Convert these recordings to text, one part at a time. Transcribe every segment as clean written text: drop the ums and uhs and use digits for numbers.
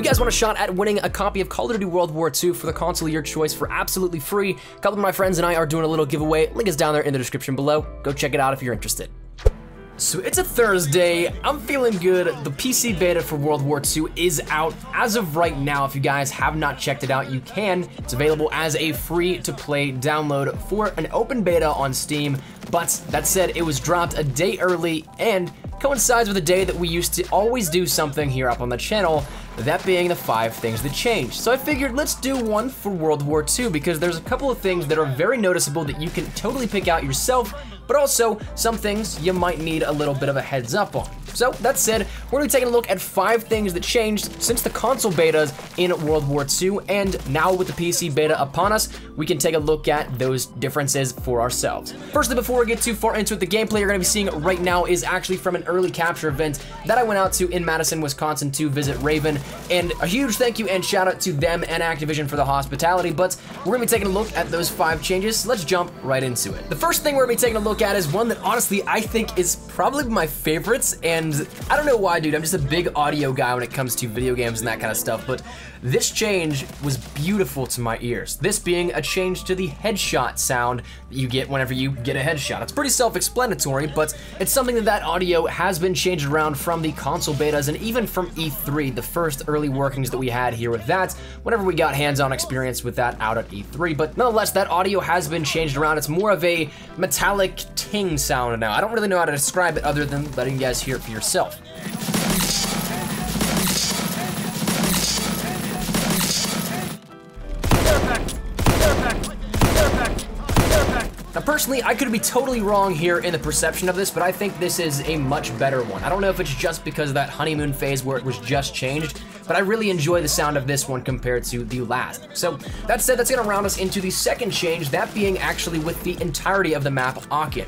guys want a shot at winning a copy of Call of Duty World War II for the console of your choice for absolutely free, a couple of my friends and I are doing a little giveaway. Link is down there in the description below. Go check it out if you're interested. So it's a Thursday, I'm feeling good. The PC beta for World War II is out as of right now. If you guys have not checked it out, you can. It's available as a free-to-play download for an open beta on Steam. But that said, it was dropped a day early and coincides with a day that we used to always do something here up on the channel, that being the 5 things that changed. So I figured let's do one for World War II because there's a couple of things that are very noticeable that you can totally pick out yourself, but also some things you might need a little bit of a heads up on. So that said, we're gonna be taking a look at 5 things that changed since the console betas in World War II, and now with the PC beta upon us, we can take a look at those differences for ourselves. Firstly, before we get too far into it, the gameplay you're gonna be seeing right now is actually from an early capture event that I went out to in Madison, Wisconsin to visit Raven, and a huge thank you and shout out to them and Activision for the hospitality, but we're gonna be taking a look at those 5 changes, so let's jump right into it. The first thing we're gonna be taking a look at is one that honestly I think is probably my favorites, and I don't know why, dude, I'm just a big audio guy when it comes to video games and that kind of stuff, but this change was beautiful to my ears. This being a change to the headshot sound that you get whenever you get a headshot. It's pretty self-explanatory, but it's something that audio has been changed around from the console betas and even from E3, the first early workings that we had here with that, whenever we got hands-on experience with that out at E3. But nonetheless, that audio has been changed around. It's more of a metallic ting sound now. I don't really know how to describe it other than letting you guys hear it for yourself. Now personally, I could be totally wrong here in the perception of this, but I think this is a much better one. I don't know if it's just because of that honeymoon phase where it was just changed, but I really enjoy the sound of this one compared to the last. So that said, that's gonna round us into the second change, that being actually with the entirety of the map Aachen.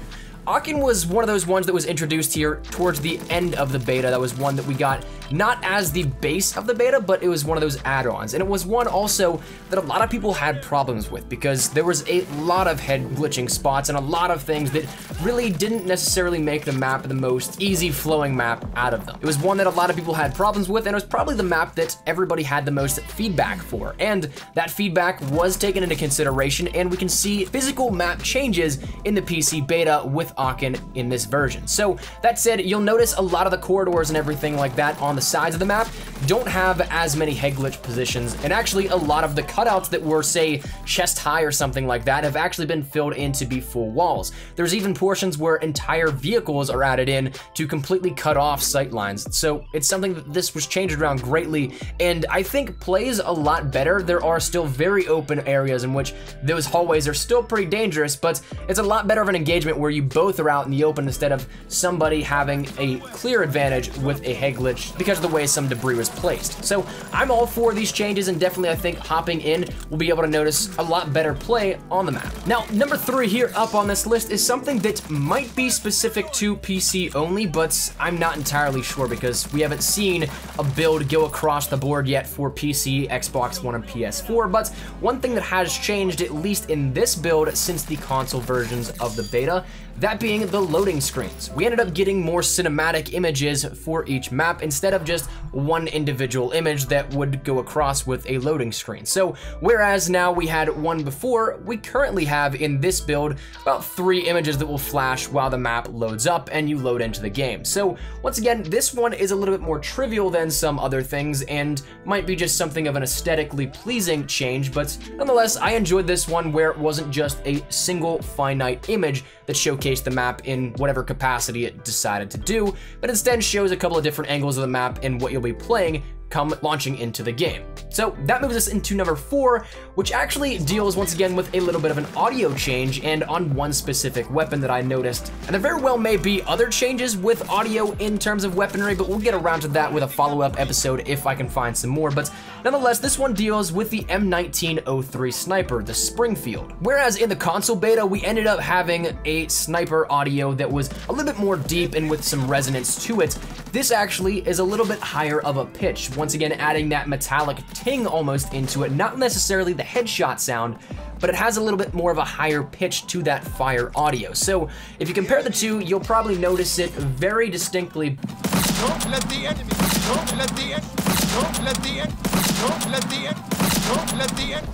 Aachen was one of those ones that was introduced here towards the end of the beta. That was one that we got not as the base of the beta, but it was one of those add-ons. And it was one also that a lot of people had problems with because there was a lot of head glitching spots and a lot of things that really didn't necessarily make the map the most easy flowing map out of them. It was one that a lot of people had problems with, and it was probably the map that everybody had the most feedback for. And that feedback was taken into consideration, and we can see physical map changes in the PC beta with Aachen in this version. So that said, you'll notice a lot of the corridors and everything like that on the sides of the map don't have as many head glitch positions, and actually a lot of the cutouts that were, say, chest high or something like that have actually been filled in to be full walls. There's even portions where entire vehicles are added in to completely cut off sight lines. So it's something that this was changed around greatly, and I think plays a lot better. There are still very open areas in which those hallways are still pretty dangerous, but it's a lot better of an engagement where you both are out in the open instead of somebody having a clear advantage with a head glitch because of the way some debris was placed. So I'm all for these changes, and definitely I think hopping in will be able to notice a lot better play on the map. Now, number 3 here up on this list is something that might be specific to PC only, but I'm not entirely sure because we haven't seen a build go across the board yet for PC, Xbox One, and PS4. But one thing that has changed, at least in this build since the console versions of the beta, that being the loading screens. We ended up getting more cinematic images for each map instead of just one individual image that would go across with a loading screen. So whereas now we had one before, we currently have in this build about 3 images that will flash while the map loads up and you load into the game. So once again, this one is a little bit more trivial than some other things and might be just something of an aesthetically pleasing change, but nonetheless, I enjoyed this one where it wasn't just a single finite image that showcased the map in whatever capacity it decided to do, but instead shows a couple of different angles of the map and what you'll be playing come launching into the game. So that moves us into number 4, which actually deals once again with a little bit of an audio change and on one specific weapon that I noticed. And there very well may be other changes with audio in terms of weaponry, but we'll get around to that with a follow-up episode if I can find some more. But nonetheless, this one deals with the M1903 sniper, the Springfield. Whereas in the console beta, we ended up having a sniper audio that was a little bit more deep and with some resonance to it, this actually is a little bit higher of a pitch. Once again, adding that metallic ting almost into it, not necessarily the headshot sound, but it has a little bit more of a higher pitch to that fire audio. So if you compare the two, you'll probably notice it very distinctly. Don't let the enemy, don't let the enemy, don't let the enemy. Don't let the end.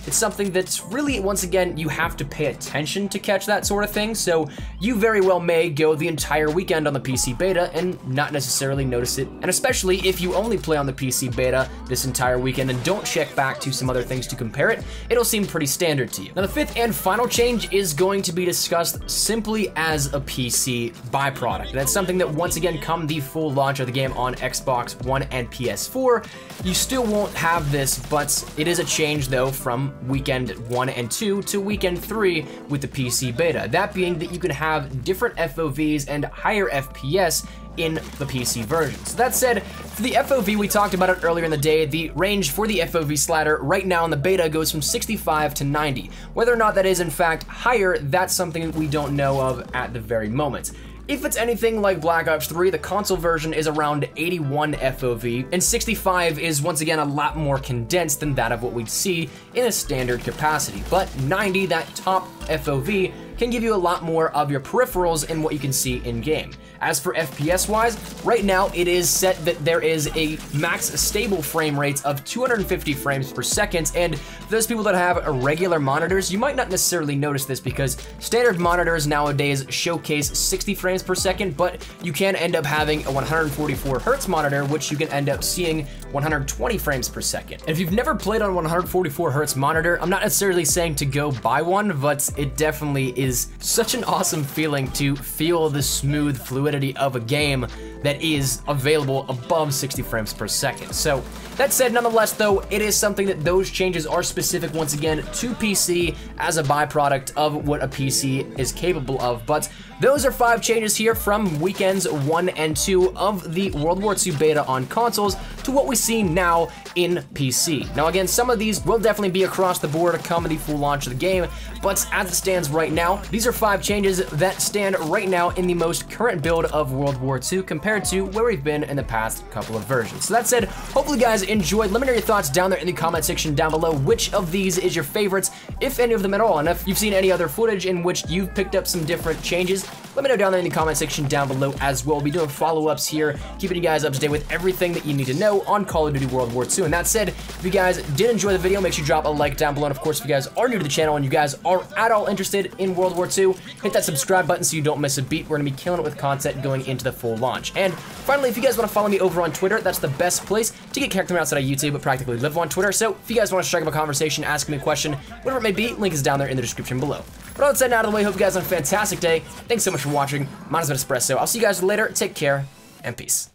It's something that's really, once again, you have to pay attention to catch that sort of thing, so you very well may go the entire weekend on the PC beta and not necessarily notice it, and especially if you only play on the PC beta this entire weekend and don't check back to some other things to compare it, it'll seem pretty standard to you. Now, the fifth and final change is going to be discussed simply as a PC byproduct. That's something that, once again, come the full launch of the game on Xbox One and PS4, you still won't have this, but it is a change, though, from weekend 1 and 2 to weekend 3 with the PC beta. That being that you can have different FOVs and higher FPS in the PC version. So that said, for the FOV, we talked about it earlier in the day, the range for the FOV slider right now in the beta goes from 65 to 90. Whether or not that is in fact higher, that's something that we don't know of at the very moment. If it's anything like Black Ops 3, the console version is around 81 FOV, and 65 is once again a lot more condensed than that of what we'd see in a standard capacity. But 90, that top FOV, can give you a lot more of your peripherals and what you can see in-game. As for FPS wise, right now it is set that there is a max stable frame rate of 250 frames per second, and for those people that have regular monitors, you might not necessarily notice this because standard monitors nowadays showcase 60 frames per second, but you can end up having a 144 hertz monitor, which you can end up seeing 120 frames per second. And if you've never played on a 144 hertz monitor, I'm not necessarily saying to go buy one, but it definitely is such an awesome feeling to feel the smooth fluidity of a game that is available above 60 frames per second. So that said, nonetheless though, it is something that those changes are specific once again to PC as a byproduct of what a PC is capable of. But those are 5 changes here from weekends 1 and 2 of the World War II beta on consoles to what we see now in PC. Now again, some of these will definitely be across the board come the full launch of the game, but as it stands right now, these are 5 changes that stand right now in the most current build of World War II compared to where we've been in the past couple of versions. So that said, hopefully you guys enjoyed. Let me know your thoughts down there in the comment section down below. Which of these is your favorites, if any of them at all? And if you've seen any other footage in which you've picked up some different changes, let me know down there in the comment section down below as well. We'll be doing follow-ups here, keeping you guys up to date with everything that you need to know on Call of Duty World War II. And that said, if you guys did enjoy the video, make sure you drop a like down below. And of course, if you guys are new to the channel and you guys are at all interested in World War II, hit that subscribe button so you don't miss a beat. We're gonna be killing it with content going into the full launch. And finally, if you guys want to follow me over on Twitter, that's the best place to get character outside of YouTube, but practically live on Twitter. So if you guys want to strike up a conversation, ask me a question, whatever it may be, link is down there in the description below. But all that said and out of the way, hope you guys have a fantastic day. Thanks so much for watching. Mine has been Espresso. I'll see you guys later. Take care and peace.